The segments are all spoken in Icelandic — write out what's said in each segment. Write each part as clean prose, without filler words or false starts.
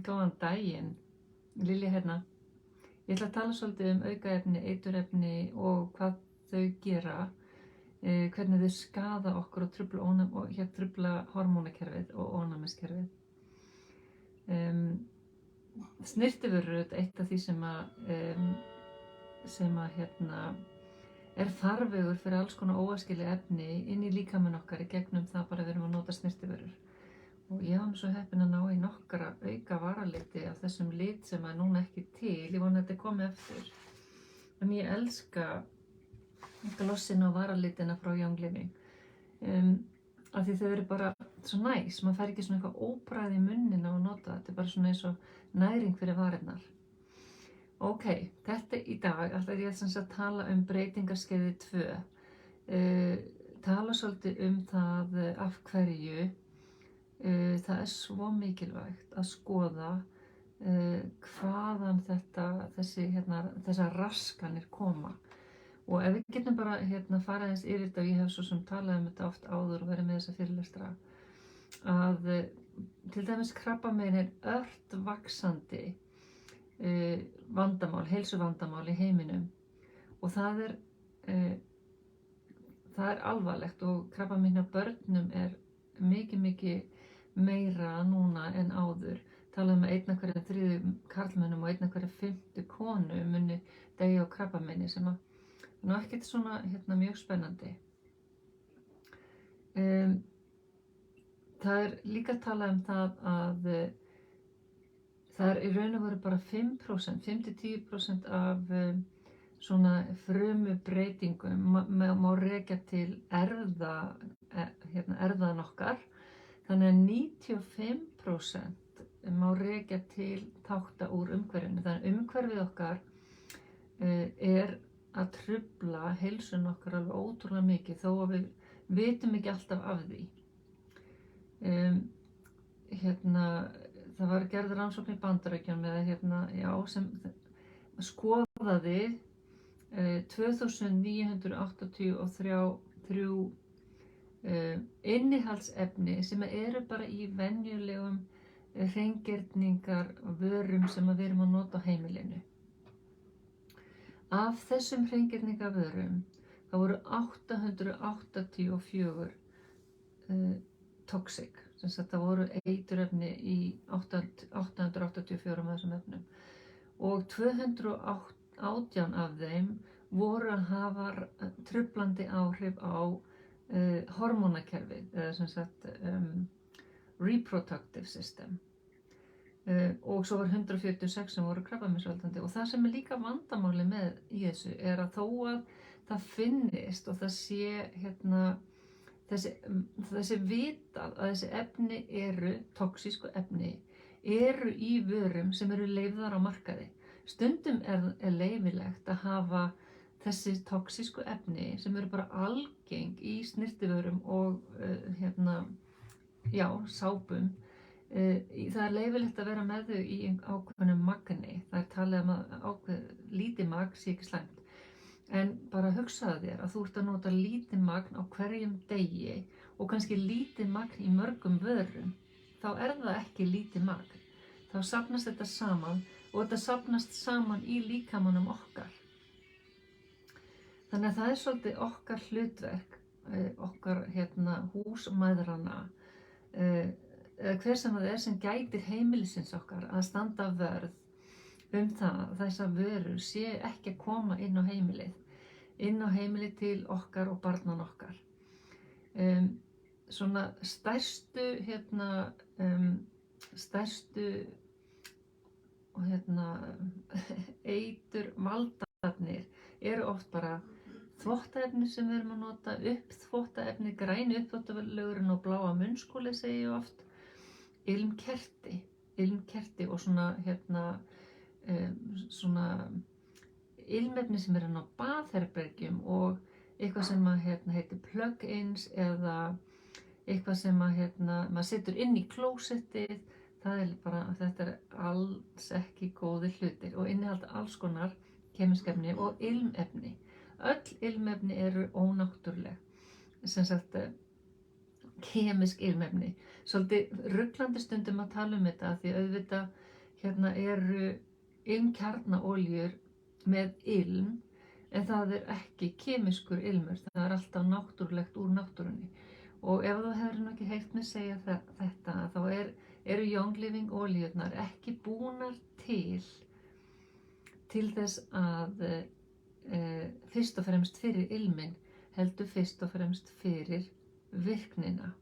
Góðan daginn, Lilja hérna. Ég ætla að tala svolítið aukaefni, eiturefni og hvað þau gera, hvernig þau skaða okkur og trufla hormónakerfið og ónæmiskerfið. Snyrtivörur eru eitt af því sem er farvegur fyrir alls konar óæskileg efni inn í líkamann okkar í gegnum það bara við erum að nota snyrtivörur. Og ég var svo heppin að ná í nokkra auka varaliti af þessum lit sem er núna ekki til. Ég vona að þetta komi eftir. En ég elska glossin og varalitina frá Young Living. Af því þau eru bara svo næs. Man fær ekki svona eitthvað óbragð í munninn á að nota. Þetta er bara svona eins og næring fyrir varirnar. Ok, þetta í dag ætla ég að tala breytingaskeiði 2. Tala svolítið það af hverju það er svo mikilvægt að skoða hvaðan þessar raskanir koma. Og ef við getum bara fara aðeins yfir þetta, og ég hef svo sem talað þetta oft áður og verið með þessa fyrirlestra, að til dæmis krabbamein ört vaxandi vandamál, heilsuvandamál í heiminum, og það er alvarlegt, og krabbamein hjá börnum er mikið meira núna en áður. Talað að 1 af hverjum 3 karlmönnum og 1 af hverjum 5 konu muni deyja á krabbameini, sem er ekkert svona mjög spennandi. Það er líka talað það að það er í raun og veru bara 5%, 5-10% af svona frumubreytingum má rekja til erfðan okkar. Þannig að 95% má rekja til þátta úr umhverfinu. Þannig að umhverfið okkar er að trufla heilsun okkar alveg ótrúlega mikið, þó að við vitum ekki alltaf af því. Það var gerð rannsókn í Bandaríkjunum sem skoðaði 2983 innihaldsefni sem eru bara í venjulegum hreingerningarvörum sem við erum að nota á heimilinu. Af þessum hreingerningarvörum þá voru 884 toxic. Það voru eiturefni í 884 af þessum efnum, og 218 af þeim voru að hafa truflandi áhrif á hormónakerfið, eða reproductive system, og svo var 146 sem voru krabbameinsvaldandi. Og það sem er líka vandamáli með í þessu er að þó að það finnist og það sé þessi vitað að þessi efni eru toxísku efni, eru í vörum sem eru leyfðar á markaði. Stundum er leyfilegt að hafa þessi toxísku efni sem eru bara algeng í snyrtivörum og sápum. Það er leyfilegt að vera með þau í ákveðnu magni. Það er talið að lítið magn sé ekki slæmt. En bara hugsaðu þér að þú ert að nota lítið magn á hverjum degi og kannski lítið magn í mörgum vörum, þá er það ekki lítið magn. Þá safnast þetta saman, og þetta safnast saman í líkamanum okkar. Þannig að það er svolítið okkar hlutverk, okkar húsmæðranna, hver sem það er sem gætir heimilisins okkar, að standa vörð það að þessar vörur sé ekki að koma inn á heimilið til okkar og barnan okkar. Svona stærstu eiturvaldarnir eru oft bara þvottaefni sem við erum að nota, uppþvottaefni, græni uppþvottalögurinn og bláa munnskúli segi ég oft, ilmkerti og svona ilmefni sem er á baðherbergjum, og eitthvað sem heitir plug-ins, eða eitthvað sem maður setur inn í klósettið. Þetta er alls ekki góðir hlutir og innihalda alls konar kemísk efni og ilmefni. Öll ilmefni eru ónáttúruleg, kemísk ilmefni. Svolítið ruglandi stundum að tala þetta, því auðvitað eru ilmkjarnaoljur með ilm, en það ekki kemískur ilmur, það alltaf náttúrulegt úr náttúrunni. Og ef þú hefur nú ekki heyrt mig segja þetta, þá eru Young Living oljurnar ekki búnar til þess að fyrst og fremst fyrir ilminn, heldur fyrst og fremst fyrir virknina.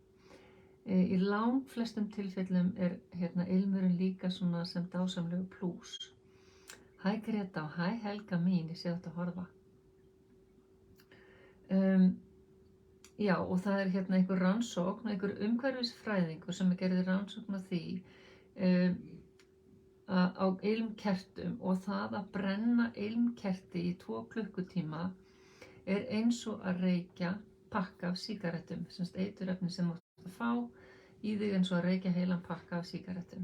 Í langflestum tilfellum ilmurinn líka svona sem dásamlegu plús. Hæ Greta og hæ Helga mín, ég sé þetta að horfa. Já, og það einhver rannsókn, einhver umhverfisfræðingur sem gerði rannsókn á því á ilmkertum, og það að brenna ilmkerti í 2 klukkutíma eins og að reykja pakka af sígarettum, semst eiturefni sem þú átt að fá í þig eins og að reykja heilan pakka af sígarettum.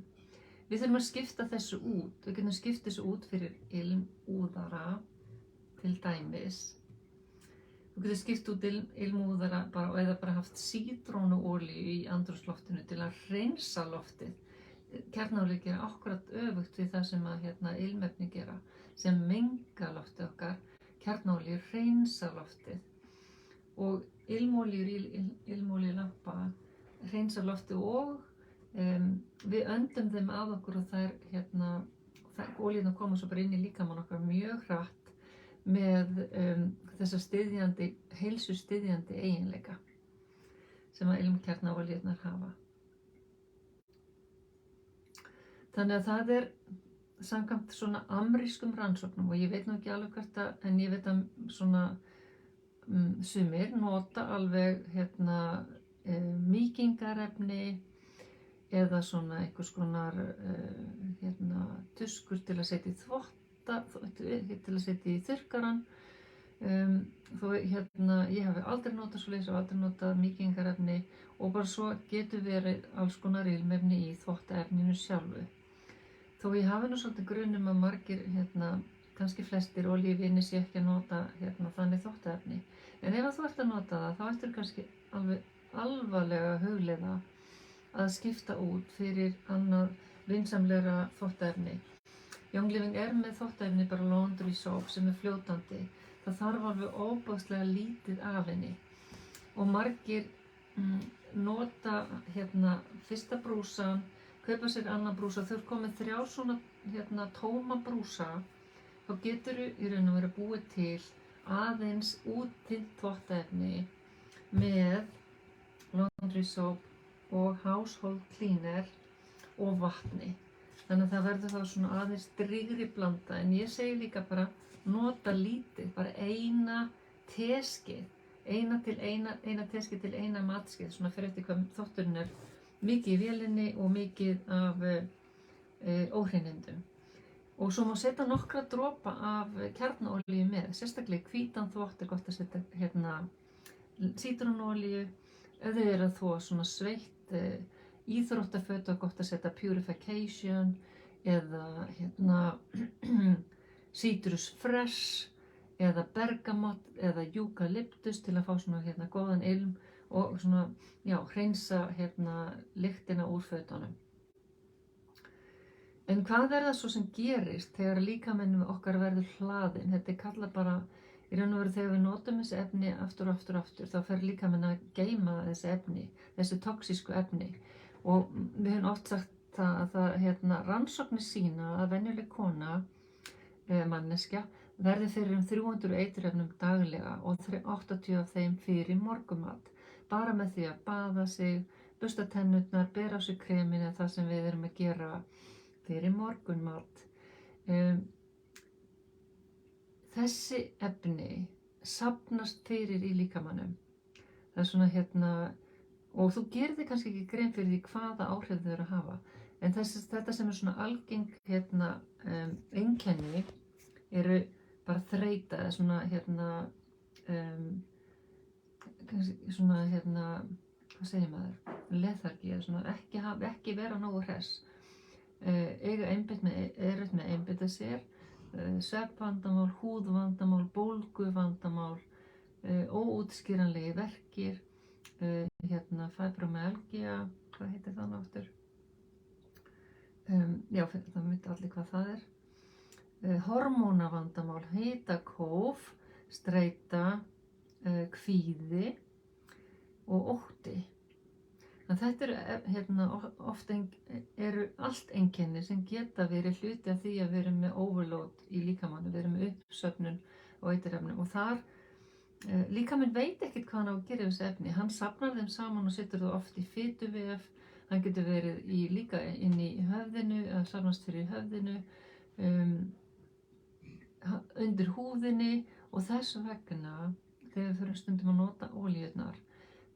Við þurfum að skipta þessu út, við getum skipt þessu út fyrir ilmúðara til dæmis. Þú getur skipt út ilmúðara eða bara haft sítrónuolíu í andrúmsloftinu til að hreinsa loftið. Kjarnaolíur gera akkúrat öfugt við það sem að ilmefni gera, sem menga loftið okkar. Kjarnaolíur hreinsa loftið, og ilmolíur í ilmolíulampa hreinsa loftið, og við öndum þeim að okkur, og þær olíurnar koma svo bara inn í líkamann okkar mjög hratt með þessa heilsustyðjandi eiginleika sem að ilmkjarnaolíurnar hafa. Þannig að það samkvæmt svona amerískum rannsóknum, og ég veit nú ekki alveg hvert en ég veit að svona sumir nota alveg mýkingarefni eða svona einhvers konar tuskur til að setja í til að setja í þurrkaran. Þó ég hafi aldrei notað svoleiðis og aldrei notað mýkingarefni, og bara svo getur verið alls konar ilmefni í þvottaefninu sjálfu. Þó ég hafi nú svolítið grun að margir, kannski flestir olíuvinir sé ekki að nota þannig þvottaefni. En ef þú ert að nota það, þá ertu kannski alveg alvarlega að hugleiða að skipta út fyrir annað vinsamlegra þvottaefni. Young Living með þvottaefni, bara laundry soap sem fljótandi. Það þarf alveg óbúðslega lítið af henni. Og margir nota fyrsta brúsan, kaupa sér annan brúsa. Þau komið 3 svona tóma brúsa, þá geturðu í raun og veru búið til aðeins útþynnt þvottaefni með laundry soap og household cleaner og vatni. Þannig að það verður þá svona aðeins drýgri blanda, en ég segi líka bara nota lítið, bara eina teskeið, eina teskeið til eina matskeið, svona fyrir eftir hvað þvotturinn mikið í vélinni og mikið af óhreinindum. Og svo má setja nokkra dropa af kjarnaolíu með, sérstaklega hvítan þvott gott að setja sítrónuolíu. Ef þau eru að þvo svona sveitt íþróttaföt og gott að setja purification eða citrus fresh eða bergamot eða eucalyptus til að fá svona góðan ilm og svona, já, hreinsa lyktina úr fötunum. En hvað það svo sem gerist þegar líkaminn okkar verður hlaðinn? Þetta kallað bara, í raun og veru þegar við notum þessi efni aftur og aftur og aftur, þá fer líkaminn að geyma þessi efni, þessi toxísku efni. Og við höfum oft sagt það að rannsóknir sýna að venjuleg kona, manneskja, verði fyrir 300 eiturefnum daglega og 80 af þeim fyrir morgunmat. Bara með því að baða sig, bursta tennurnar, bera á sig kremin eða það sem við erum að gera fyrir morgunmat. Þessi efni safnast fyrir í líkamanum. Það er svona og þú gerir þig kannski ekki grein fyrir því hvaða áhrif þau eru að hafa. En þetta sem er svona algeng einkenni eru bara þreyta eða svona hvað segir maður? Lethargi eða svona ekki vera nógu hress. Eiga erfitt með að einbeita sér, svefnvandamál, húðvandamál, bólguvandamál, óútskýranlegir verkir, fibromyalgia, hvað heitir það aftur? Já, það veit allir hvað það er. Hormónavandamál, hitakóf, streita, kvíði og ótti. En þetta eru oft eru allt einkenni sem geta verið hluti af því að við erum með overload í líkamanum, við erum með uppsöfnun á eiturefnum og þar líkaminn veit ekkert hvað hann á að gera við þessi efni. Hann safnar þeim saman og setur þau oft í fituvef, hann getur verið líka inn í höfðinu, að safnast fyrir höfðinu, undir húðinni og þess vegna þegar við fyrir stundum að nota olíurnar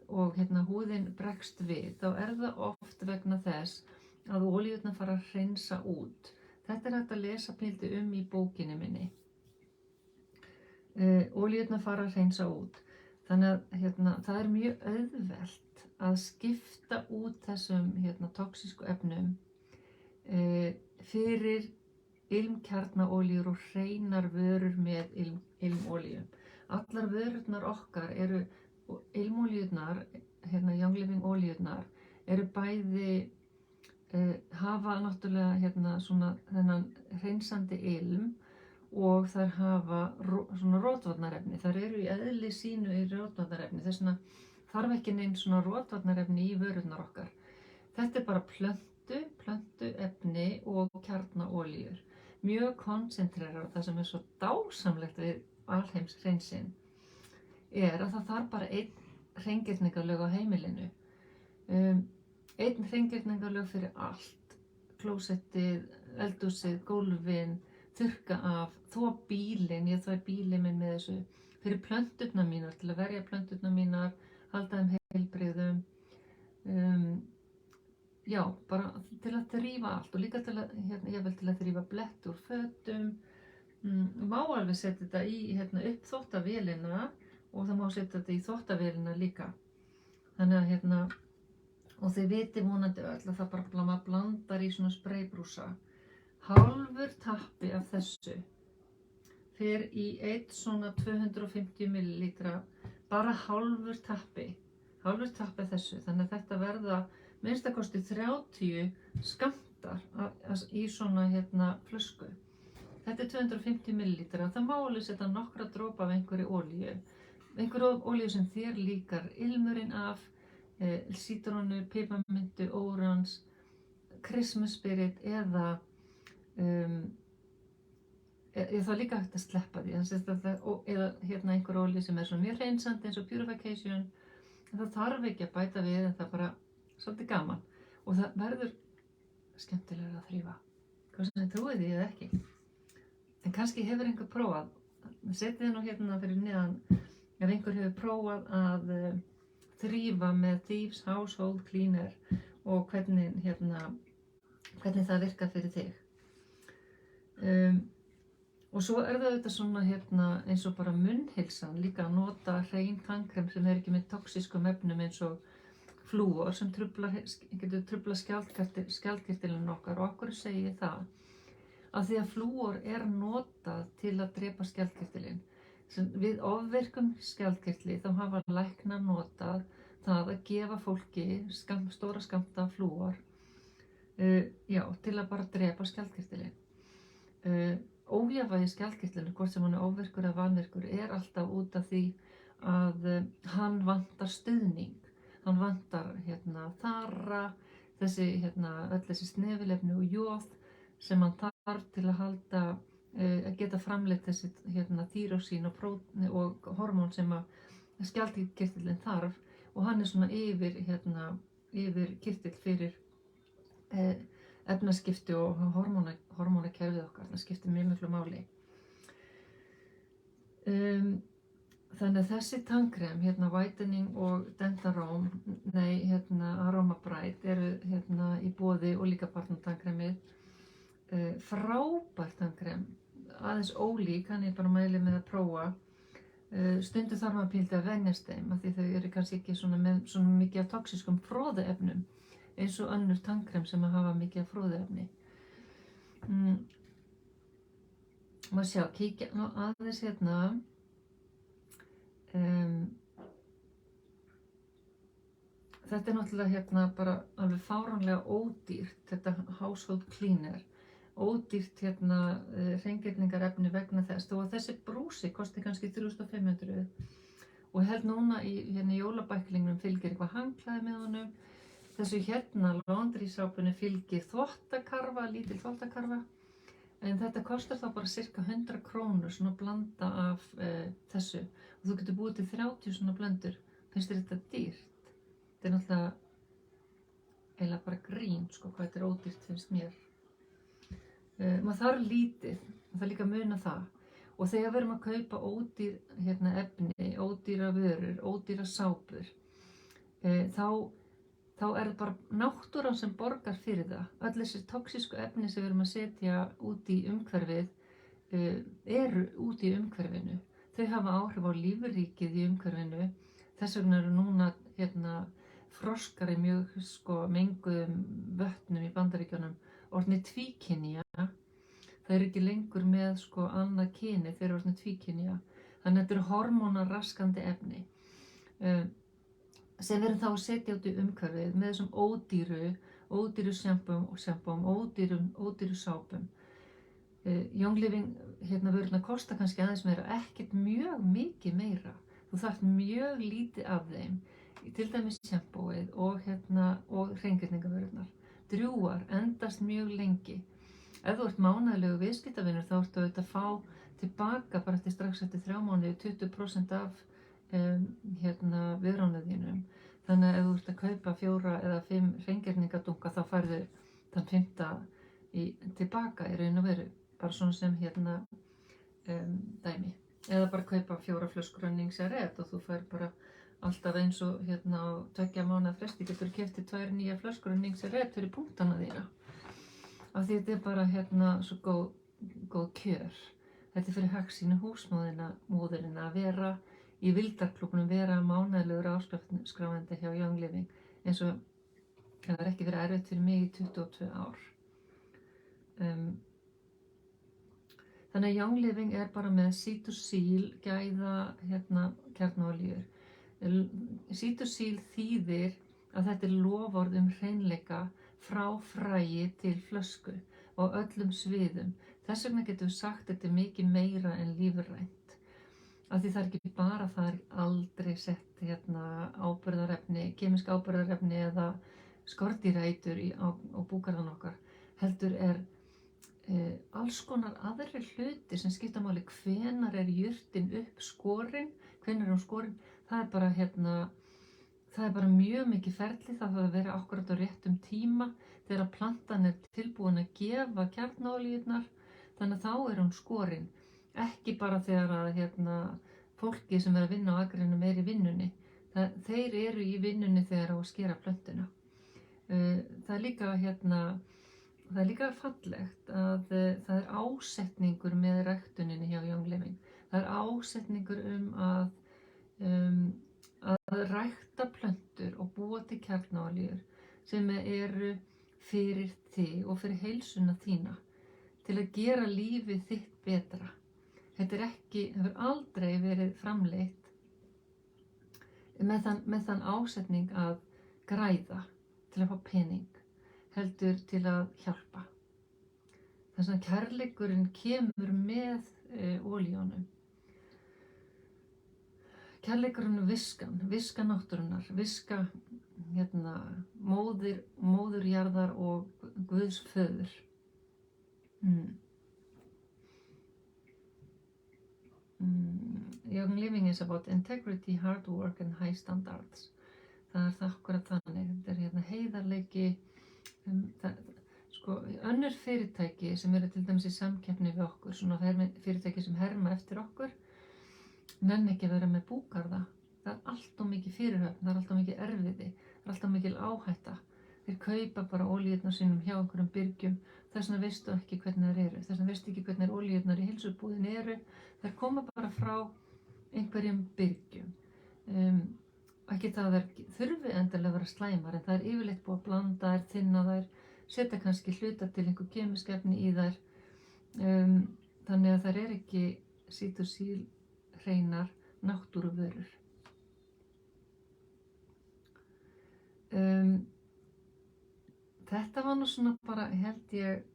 og húðin bregst við, þá er það oft vegna þess að olíurnar fara að hreinsa út. Þetta er hægt að lesa pildi í bókinni minni. Olíurnar fara að hreinsa út. Þannig að það er mjög auðvelt að skipta út þessum toxísku efnum fyrir ilmkjarnaolíur og hreinar vörur með ilmolíum. Allar vörurnar okkar eru ilmolíurnar, Young Living olíurnar, eru bæði hafa náttúrulega svona þennan hreinsandi ilm og þær hafa svona rotvarnarefni. Þær eru í eðli sínu í rotvarnarefni, þess vegna þarf ekki neinn svona rotvarnarefni í vörurnar okkar. Þetta er bara plöntuefni og kjarnaolíur. Mjög konsentrerað, það sem er svo dásamlegt við alheimshreinsinn er að það þarf bara einn hreingirningarlaug á heimilinu. Einn hreingirningarlaug fyrir allt. Klósettið, eldhúsið, gólfin, þurrka af, þvo bílinn, ég þvæ bílinn minn með þessu, fyrir plönturnar mínar, til að verja plönturnar mínar, halda þeim heilbrigðum, já, bara til að þrífa allt og líka til að, jafnvel til að þrífa blett úr fötum. Má alveg setja þetta í upp þvottavélina og það má setja þetta í þvottavélina líka. Þannig að og þið viti vonandi öll að það bara blandar í svona spraybrúsa. Hálfur tappi af þessu fer í einn svona 250 millilítra, bara hálfur tappi af þessu. Þannig að þetta verða minnstakosti 30 skammtar í svona flösku. Þetta er 250 millilítra. Það má alveg setja nokkra dropa af einhverju olíu sem þér líkar ilmurinn af, sítrónu, piparmintu, órans, Christmas spirit eða það er líka hægt að sleppa því, eða einhver olíu sem er svona mjög hreinsandi eins og Purification. Það þarf ekki að bæta við, en það er bara svolítið gaman og það verður skemmtilega að þrífa, hvað sem þið trúið því eða ekki. En kannski hefur einhver prófað, setið þið nú fyrir neðan ef einhver hefur prófað að þrífa með Thieves Household Cleaner og hvernig það virkar fyrir þig. Og svo er það auðvitað svona eins og bara munnheilsan, líka að nota hrein tannkrem sem er ekki með toxískum efnum eins og flúor sem getur truflað skjaldkirtilinn okkar. Og okkur segi ég það af því að flúor er notað til að drepa skjaldkirtilinn. Við ofvirkum skjaldkirtli þá hafa læknar notað það að gefa fólki stóra skammta af flúor til að bara drepa skjaldkirtilinn. Ójafnvægi í skjaldkirtlinum, hvort sem hann er ofvirkur eða vanvirkur, er alltaf út af því að hann vantar stuðning. Hann vantar þara, öll þessi snefilefni og joð sem hann þarf til að halda, að geta framleitt þessi þýrósín og hormón sem að skjaldkirtillinn þarf, og hann er svona yfir kirtill fyrir efnaskipti og hormónakerfið okkar. Það skiptir mjög miklu máli. Þannig að þessi tannkrem, Whitening og Dentarome, Aroma Bright, eru í boði, og líka barnatannkremið. Frábært tannkrem, aðeins ólík, hann er bara mæli með að prófa. Stundum þarf maður píldi að venjast þeim, af því þau eru kannski ekki með svona mikið af toxískum froðuefnum, eins og önnur tannkrem sem að hafa mikið af froðuefni. Má sjá, kíkja aðeins þetta náttúrulega hérna bara alveg fáránlega ódýrt, þetta household cleaner, ódýrt hérna hreingerningarefni vegna þess, þó að þessi brúsi kosti kannski 3.500 og held núna í hérna jólabæklingnum fylgir eitthvað handklæði með honum, þessu hérna laundry sápunni fylgir þvottakarfa, lítil þvottakarfa, en þetta kostar þá bara cirka 100 krónur svona blanda af þessu og þú getur búið til 30 svona blöndur. Finnst þér þetta dýrt? Þetta er náttúrulega eiginlega bara grín, sko, hvað þetta er ódýrt finnst mér. Maður þarf lítið, það er líka að muna það. Og þegar við erum að kaupa ódýr hérna, efni, ódýra vörur, ódýra sápur, þá er bara náttúran sem borgar fyrir það. Öll þessi toxísku efni sem við erum að setja út í umhverfið eru út í umhverfinu. Þau hafa áhrif á lífríkið í umhverfinu. Þess vegna eru núna hérna, froskar í mjög menguðum vötnum í Bandaríkjunum orðnir tvíkynja. Það er ekki lengur með annað kyni, þeir eru orðnir tvíkynja. Þannig að þetta eru hormónaraskandi efni sem við erum þá að setja út í umhverfið með þessum ódýru sjampóm, ódýru sápum. Young Living hérna vörurnar kosta kannski aðeins meira, ekkert mjög mikið meira. Þú þarft mjög lítið af þeim, til dæmis sjampóið og hreingerningarvörurnar. Drjúgar endast mjög lengi. Ef þú ert mánaðarlegu viðskiptavinur þá ertu auðvitað að fá tilbaka bara strax eftir 3 mánuði 20% af viðránu þínum. Þannig að ef þú ert að kaupa 4 eða 5 hreingerningadunka þá færðu þann 5. tilbaka í raun og veru. Bara svona sem dæmi. Eða bara kaupa 4 flöskur af Nings Red og þú fær bara alltaf eins og á 2 mánaða fresti getur keypt 2 nýjar flöskur af Nings Red fyrir punktana þína. Af því þetta er bara svo góð kjör. Þetta er fyrir hagsýni húsmóðurina að vera í vildarklúbbnum, vera mánaðarlegur áskráandi hjá Young Living eins og það er ekki verið erfitt fyrir mig í 22 ár. Þannig að Young Living er bara með Cetoseel gæða kjarnaolíur. Cetoseel þýðir að þetta er loforð hreinleika frá fræi til flösku og öllum sviðum. Þess vegna getum við sagt að þetta er mikið meira en lífrænt. Af því það er ekki bara, það er aldrei sett áburðarefni, kemísk áburðarefni eða skordýraeitur á búgarðan okkar. Heldur er alls konar aðrir hluti sem skipta máli. Hvenær er jurtin upp skorin, hvenær er hún skorin. Það er bara mjög mikið ferli, það þarf að vera akkurat á réttum tíma þegar plantan er tilbúin að gefa kjarnaolíurnar, þannig að þá er hún skorin. Ekki bara þegar að fólki sem er að vinna á akrinum er í vinnunni. Þeir eru í vinnunni þegar á að skera plöntuna. Það er líka fallegt að það er ásetningur með ræktuninni hjá Young Living. Það er ásetningur að rækta plöntur og búa til kjarnaolíur sem eru fyrir þig og fyrir heilsuna þína til að gera lífið þitt betra. Þetta hefur aldrei verið framleitt með þann ásetning að græða til að fá pening, heldur til að hjálpa. Þess að kærleikurinn kemur með olíunum. Kærleikurinn viska náttúrunnar, viska móðurjarðar og Guðs föður. Young Living is about integrity, hard work and high standards. Það er það akkurat þannig. Þetta er heiðarleiki. Önnur fyrirtæki sem eru til dæmis í samkeppni við okkur, svona fyrirtæki sem herma eftir okkur, nenni ekki að vera með búgarða. Það er allt of mikið fyrirhöfn, það er allt of mikið erfiði, það er allt of mikil áhætta. Þeir kaupa bara olíurnar sínum hjá einhverjum byrgjum, þess vegna veistu ekki hvernig þær eru, þess vegna veistu ekki hvernig olíurnar í heilsubúðinni eru. Þær koma bara frá einhverjum byrgjum. Ekki það þær þurfi endilega að vera slæmar, en það er yfirleitt búið að blanda þær, þynna þær, setja kannski hluta til einhver kemísk efni í þær. Þannig að þær ekki Cetoseel hreinar náttúruvörur. þetta var nú svona bara, held ég,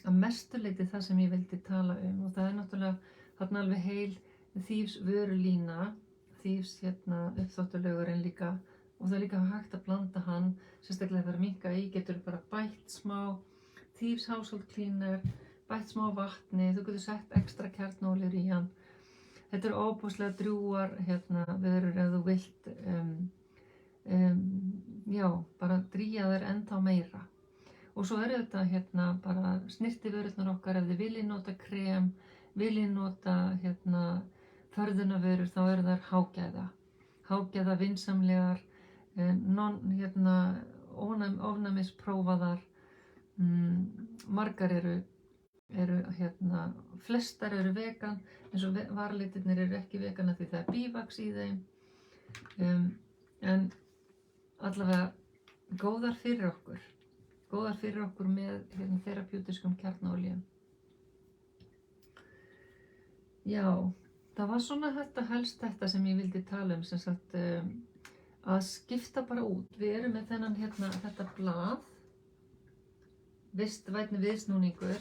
að mestu leyti það sem ég vildi tala og það náttúrulega þarna alveg heil Thieves vörulína, Thieves uppþvottulögurinn líka og það er líka hægt að blanda hann, sérstaklega þegar minka í getur bara bætt smá Thieves household cleaner, bætt smá vatni, þú getur sett ekstra kjarnolíur í hann. Þetta eru óbúslega drjúgar vörur ef þú vilt já, bara drýja þær ennþá meira. Og svo eru þetta bara snyrtivörurnar okkar ef þið viljið nota krem, viljið nota förðunarvörur, þá eru þær hágæða, vinsamlegar, ofnæmisprófaðar, margar eru flestar eru vegan, eins og varalitirnir eru ekki vegan af því það er bívaks í þeim, en allavega góðar fyrir okkur með terapeutískum kjarnaolíum. Já, það var svona helst þetta sem ég vildi tala sem sagt, að skipta bara út. Við erum með þennan þetta blað, vistvænni viðsnúningur,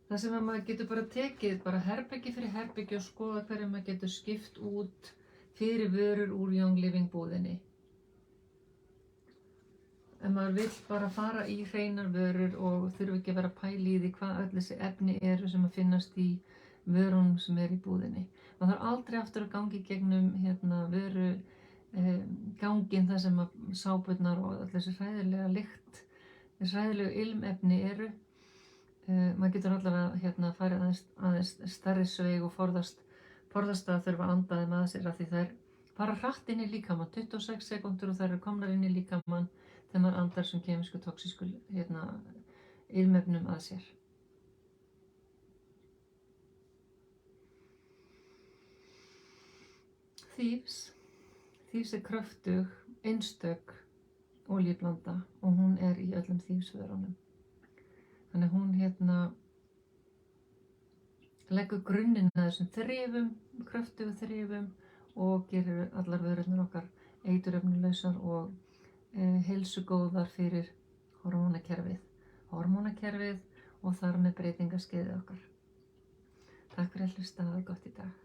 það sem að maður getur bara tekið herbergi fyrir herbergi og skoða hverju maður getur skipt út fyrir vörur úr Young Living búðinni. En maður vill bara fara í hreinar vörur og þurfi ekki að vera að pæla í því hvað öll þessi efni eru sem að finnast í vörunum sem í búðinni. Maður þarf aldrei aftur að gangi gegnum vöru ganginn þar sem að sápurnar og öll þessi hræðilega lykt, þessi hræðilegu ilmefni eru. Maður getur allavega farið aðeins stærri sveig og forðast að þurfa að anda þeim að sér af því þær fara hratt inn í líkamann, 26 sekúndur og þær eru komnar inn í líkamann þegar maður andar sem kemísku toxísku ilmefnum að sér. Thieves er kröftug, einstök olíublanda og hún er í öllum Thieves vörunum. Þannig að hún leggur grunninn að þessum þrifum, kröftugu þrifum og gerir allar vörurnar okkar eiturefnalausar og heilsugóðar fyrir hormónakerfið og þar með breytingaskeiðið okkar. Takk fyrir að hlusta, hafa gott í dag.